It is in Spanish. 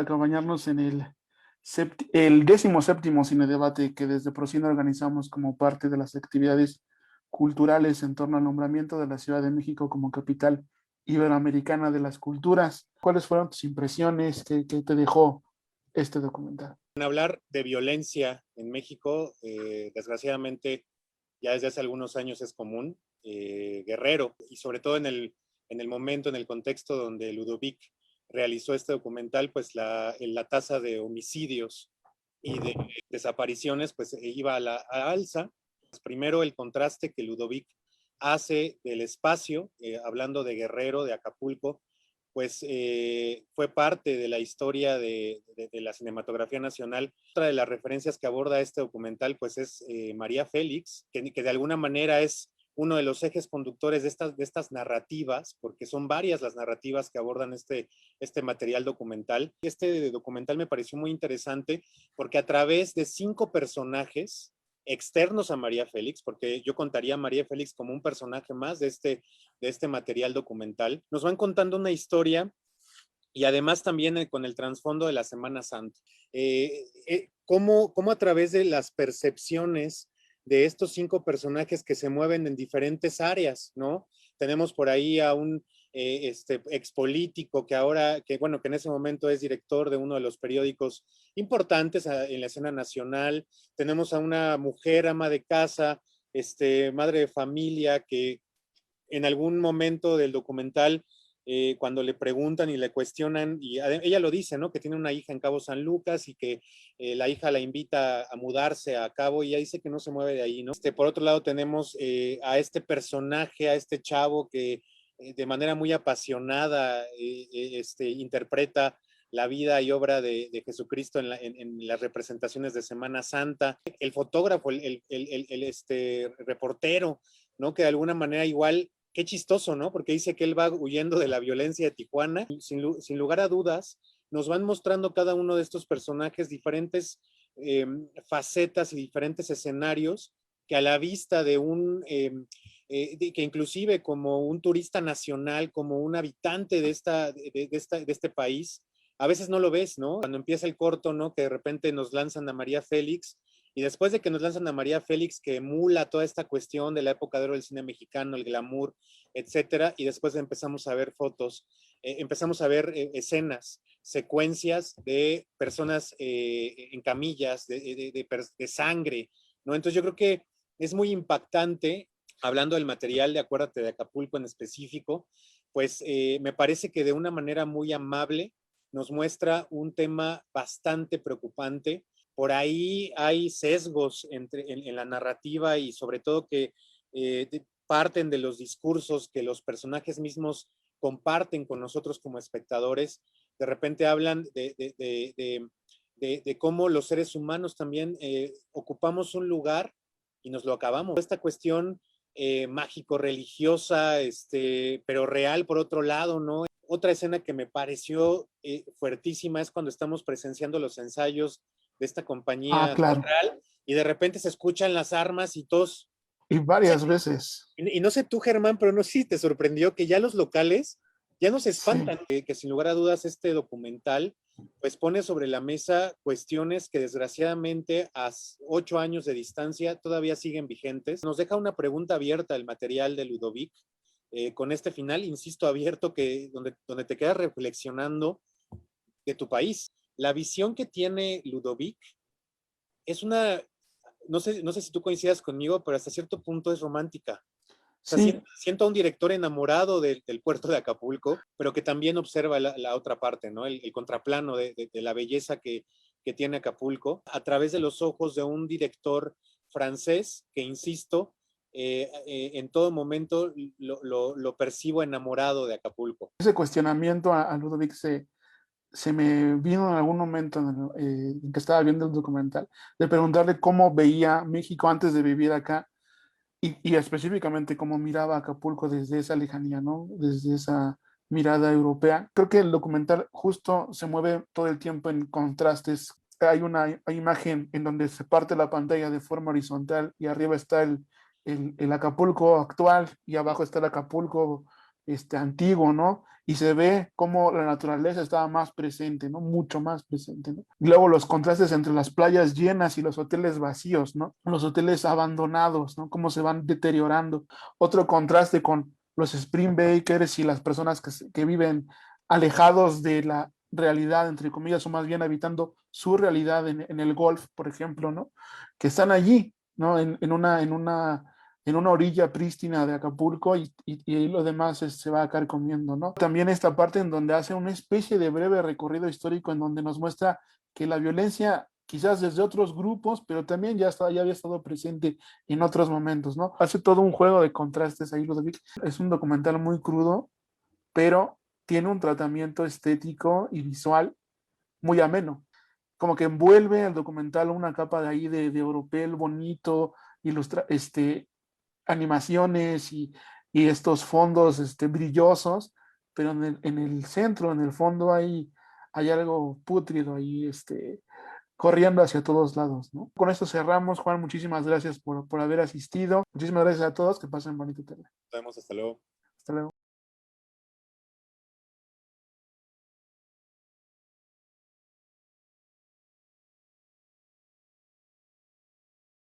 acompañarnos en el 17º Cine Debate que desde Procine organizamos como parte de las actividades culturales en torno al nombramiento de la Ciudad de México como capital iberoamericana de las culturas. ¿Cuáles fueron tus impresiones? ¿Qué te dejó este documental? Hablar de violencia en México, desgraciadamente, ya desde hace algunos años es común. Guerrero, y sobre todo en el momento, en el contexto donde Ludovic realizó este documental, pues la tasa de homicidios y de desapariciones pues iba a alza. Pues primero el contraste que Ludovic hace del espacio, hablando de Guerrero, de Acapulco, pues fue parte de la historia de la cinematografía nacional. Otra de las referencias que aborda este documental pues es María Félix, que de alguna manera es uno de los ejes conductores de estas narrativas, porque son varias las narrativas que abordan este material documental. Este documental me pareció muy interesante porque a través de 5 personajes externos a María Félix, porque yo contaría a María Félix como un personaje más de este material documental, nos van contando una historia y además también con el trasfondo de la Semana Santa. Cómo a través de las percepciones de estos 5 personajes que se mueven en diferentes áreas, ¿no? Tenemos por ahí a un expolítico que ahora, que en ese momento es director de uno de los periódicos importantes en la escena nacional. Tenemos a una mujer ama de casa, madre de familia, que en algún momento del documental, cuando le preguntan y le cuestionan, y ella lo dice, ¿no? Que tiene una hija en Cabo San Lucas y que la hija la invita a mudarse a Cabo y ella dice que no se mueve de ahí, ¿no? Por otro lado tenemos a este personaje, a este chavo que de manera muy apasionada interpreta la vida y obra de Jesucristo en las representaciones de Semana Santa. El fotógrafo, el reportero, ¿no? Que de alguna manera igual, qué chistoso, ¿no? Porque dice que él va huyendo de la violencia de Tijuana. Sin lugar a dudas, nos van mostrando cada uno de estos personajes diferentes facetas y diferentes escenarios que a la vista de que inclusive como un turista nacional, como un habitante de este país, a veces no lo ves, ¿no? Cuando empieza el corto, ¿no? Que de repente nos lanzan a María Félix, y después de que nos lanzan a María Félix, que emula toda esta cuestión de la época de oro del cine mexicano, el glamour, etcétera, y después empezamos a ver fotos, empezamos a ver escenas, secuencias de personas en camillas, de sangre, ¿no? Entonces yo creo que es muy impactante, hablando del material de Acuérdate de Acapulco en específico, pues me parece que de una manera muy amable nos muestra un tema bastante preocupante. Por ahí hay sesgos en la narrativa y sobre todo que parten de los discursos que los personajes mismos comparten con nosotros como espectadores. De repente hablan de cómo los seres humanos también ocupamos un lugar y nos lo acabamos. Esta cuestión mágico-religiosa, pero real por otro lado, ¿no? Otra escena que me pareció fuertísima es cuando estamos presenciando los ensayos de esta compañía Claro. teatral y de repente se escuchan las armas y todos. Y varias veces. Y no sé tú, Germán, pero no sé si te sorprendió que ya los locales ya no se espantan, Sí. que sin lugar a dudas este documental pues pone sobre la mesa cuestiones que desgraciadamente a 8 años de distancia todavía siguen vigentes. Nos deja una pregunta abierta el material de Ludovic, con este final, insisto, abierto, donde te quedas reflexionando de tu país. La visión que tiene Ludovic es una, no sé si tú coincidas conmigo, pero hasta cierto punto es romántica. O sea, Sí, siento a un director enamorado del puerto de Acapulco, pero que también observa la otra parte, ¿no? El contraplano de la belleza que tiene Acapulco a través de los ojos de un director francés que, insisto, en todo momento lo percibo enamorado de Acapulco. ese cuestionamiento a Ludovic se me vino en algún momento en que estaba viendo el documental, de preguntarle cómo veía México antes de vivir acá y específicamente cómo miraba Acapulco desde esa lejanía, ¿no? Desde esa mirada europea. Creo que el documental justo se mueve todo el tiempo en contrastes. Hay imagen en donde se parte la pantalla de forma horizontal y arriba está el Acapulco actual y abajo está el Acapulco antiguo, ¿no? y se ve cómo la naturaleza estaba más presente, ¿no? Mucho más presente, ¿no? Y luego los contrastes entre las playas llenas y los hoteles vacíos, ¿no? Los hoteles abandonados, ¿no? Cómo se van deteriorando. Otro contraste con los Spring Bakers y las personas que viven alejados de la realidad, entre comillas, o más bien habitando su realidad en el golf, por ejemplo, ¿no? Que están allí, ¿no? En una orilla prístina de Acapulco y lo demás se va a caer comiendo, ¿no? También esta parte en donde hace una especie de breve recorrido histórico en donde nos muestra que la violencia quizás desde otros grupos, pero también ya había estado presente en otros momentos, ¿no? Hace todo un juego de contrastes ahí, Ludovic. Es un documental muy crudo, pero tiene un tratamiento estético y visual muy ameno. Como que envuelve el documental una capa de ahí de europel bonito, animaciones y estos fondos brillosos, pero en el centro, en el fondo, hay algo pútrido ahí, corriendo hacia todos lados, ¿no? Con esto cerramos, Juan. Muchísimas gracias por haber asistido. Muchísimas gracias a todos. Que pasen bonito tarde. Nos vemos, hasta luego. Hasta luego.